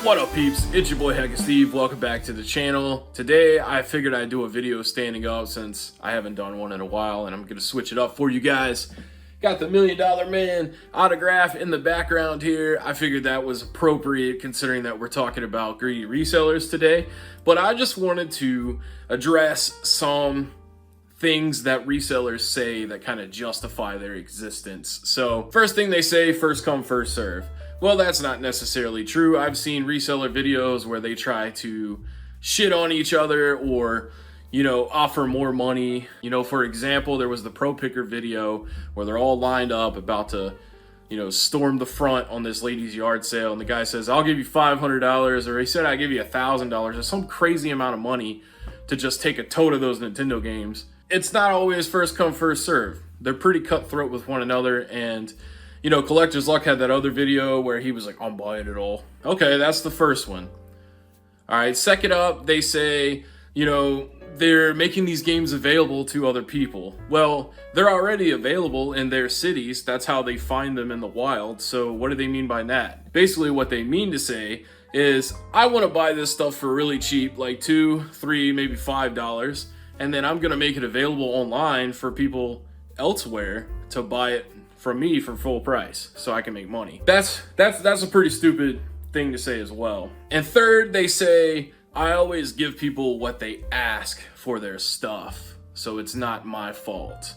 What up, peeps? It's your boy Hecka Steve. Welcome back to the channel. Today I figured I'd do a video standing up since I haven't done one in a while, and I'm gonna switch it up for you guys. Got the $1 Million Man autograph in the background here. I figured that was appropriate considering that we're talking about greedy resellers today. But I just wanted to address some things that resellers say that kind of justify their existence. So first thing they say, first come, first serve. Well, that's not necessarily true. I've seen reseller videos where they try to shit on each other or, offer more money. For example, there was the Pro Picker video where they're all lined up about to, storm the front on this lady's yard sale. And the guy says, I'll give you $500, or he said, I'll give you $1,000 or some crazy amount of money to just take a tote of those Nintendo games. It's not always first come, first serve. They're pretty cutthroat with one another, and Collector's Luck had that other video where he was like, I'm buying it all. Okay, that's the first one. All right, second up, they say, they're making these games available to other people. Well, they're already available in their cities. That's how they find them in the wild. So what do they mean by that? Basically, what they mean to say is, I want to buy this stuff for really cheap, like $2, $3, maybe $5, and then I'm going to make it available online for people elsewhere to buy it from me for full price so I can make money. That's a pretty stupid thing to say as well. And third, they say, I always give people what they ask for their stuff, so it's not my fault.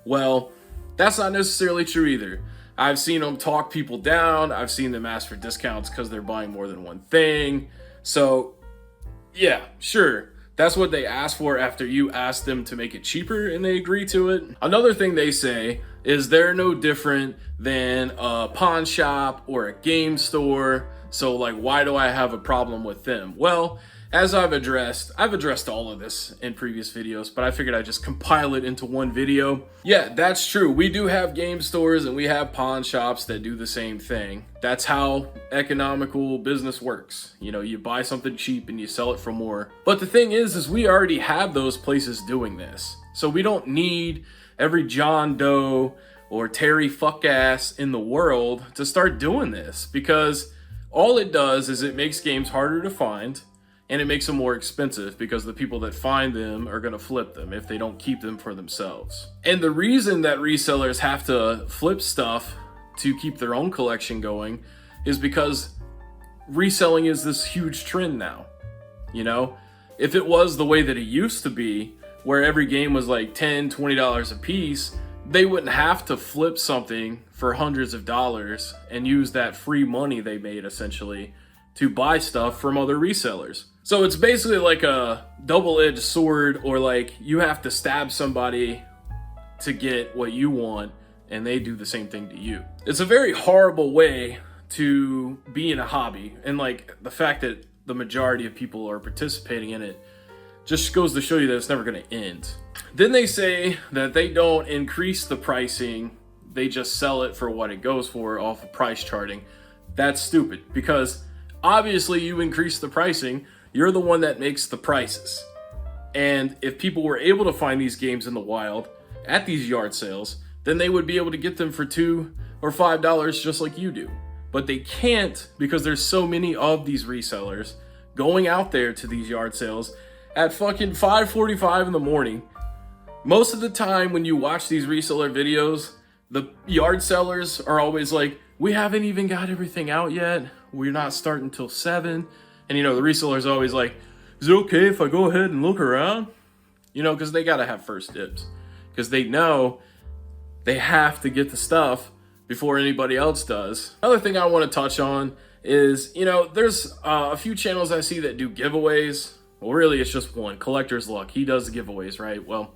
Well, that's not necessarily true either. I've seen them talk people down. I've seen them ask for discounts because they're buying more than one thing. So yeah, sure. That's what they ask for after you ask them to make it cheaper and they agree to it. Another thing they say is they're no different than a pawn shop or a game store. So why do I have a problem with them? Well, as I've addressed all of this in previous videos, but I figured I'd just compile it into one video. Yeah, that's true. We do have game stores and we have pawn shops that do the same thing. That's how economical business works. You buy something cheap and you sell it for more. But the thing is we already have those places doing this. So we don't need every John Doe or Terry fuck-ass in the world to start doing this, because all it does is it makes games harder to find, and it makes them more expensive because the people that find them are going to flip them if they don't keep them for themselves. And the reason that resellers have to flip stuff to keep their own collection going is because reselling is this huge trend now. If it was the way that it used to be, where every game was like $10, $20 a piece, they wouldn't have to flip something for hundreds of dollars and use that free money they made essentially to buy stuff from other resellers. So it's basically like a double-edged sword, or you have to stab somebody to get what you want and they do the same thing to you. It's a very horrible way to be in a hobby, and the fact that the majority of people are participating in it just goes to show you that it's never going to end. Then they say that they don't increase the pricing, they just sell it for what it goes for off of price charting. That's stupid, because obviously you increase the pricing, you're the one that makes the prices. And if people were able to find these games in the wild at these yard sales, then they would be able to get them for $2 or $5 just like you do. But they can't, because there's so many of these resellers going out there to these yard sales at fucking 5:45 in the morning. Most of the time when you watch these reseller videos, the yard sellers are always like, we haven't even got everything out yet. We're not starting till 7. And the reseller's always like, is it okay if I go ahead and look around? Because they got to have first dibs. Because they know they have to get the stuff before anybody else does. Another thing I want to touch on is, there's a few channels I see that do giveaways. Well, really, it's just one, Collector's Luck. He does the giveaways, right? Well,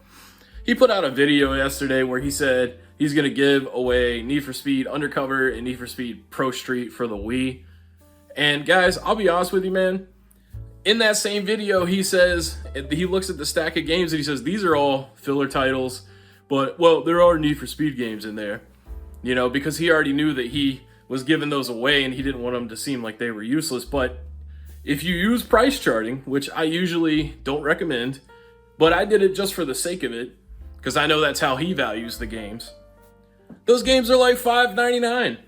he put out a video yesterday where he said he's going to give away Need for Speed Undercover and Need for Speed Pro Street for the Wii. And guys, I'll be honest with you, man. In that same video, he says, he looks at the stack of games and he says, these are all filler titles, but, well, there are Need for Speed games in there. Because he already knew that he was giving those away and he didn't want them to seem like they were useless. But if you use price charting, which I usually don't recommend, but I did it just for the sake of it, because I know that's how he values the games. Those games are like $5.99.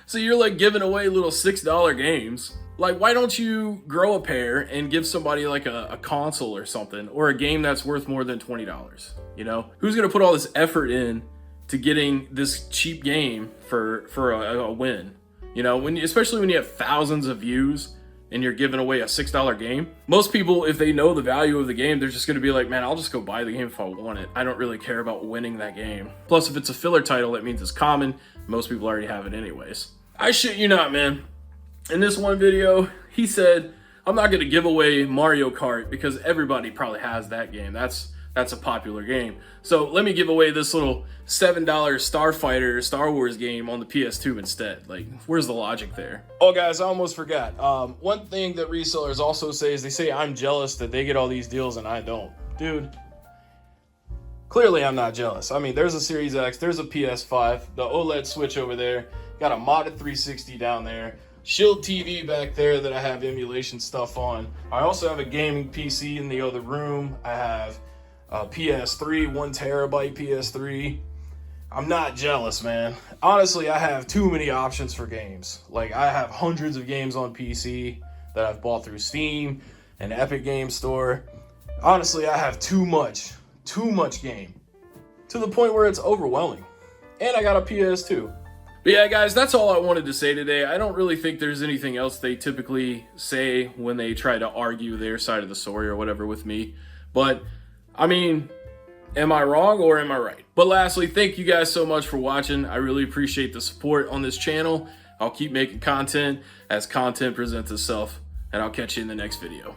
So you're giving away little $6 games Like, why don't you grow a pair and give somebody like a console or something, or a game that's worth more than $20? You know, who's gonna put all this effort in to getting this cheap game for a win? You know, especially when you have thousands of views and you're giving away a $6 game. Most people, if they know the value of the game, they're just gonna be like, man, I'll just go buy the game if I want it. I don't really care about winning that game. Plus, if it's a filler title, that means it's common. Most people already have it anyways. I shit you not, man. In this one video, he said, I'm not gonna give away Mario Kart because everybody probably has that game. That's a popular game. So let me give away this little $7 Starfighter Star Wars game on the PS2 instead. Like, where's the logic there? Oh guys, I almost forgot. One thing that resellers also say is they say I'm jealous that they get all these deals and I don't. Dude, clearly I'm not jealous. I mean, there's a Series X, there's a PS5, the OLED Switch over there, got a modded 360 down there, Shield TV back there that I have emulation stuff on. I also have a gaming PC in the other room. I have a PS3, 1 terabyte PS3. I'm not jealous, man. Honestly, I have too many options for games. Like, I have hundreds of games on PC that I've bought through Steam and Epic Game Store. Honestly, I have too much game, to the point where it's overwhelming. And I got a PS2. But yeah, guys, that's all I wanted to say today. I don't really think there's anything else they typically say when they try to argue their side of the story or whatever with me. But, I mean, am I wrong or am I right? But lastly, thank you guys so much for watching. I really appreciate the support on this channel. I'll keep making content as content presents itself, and I'll catch you in the next video.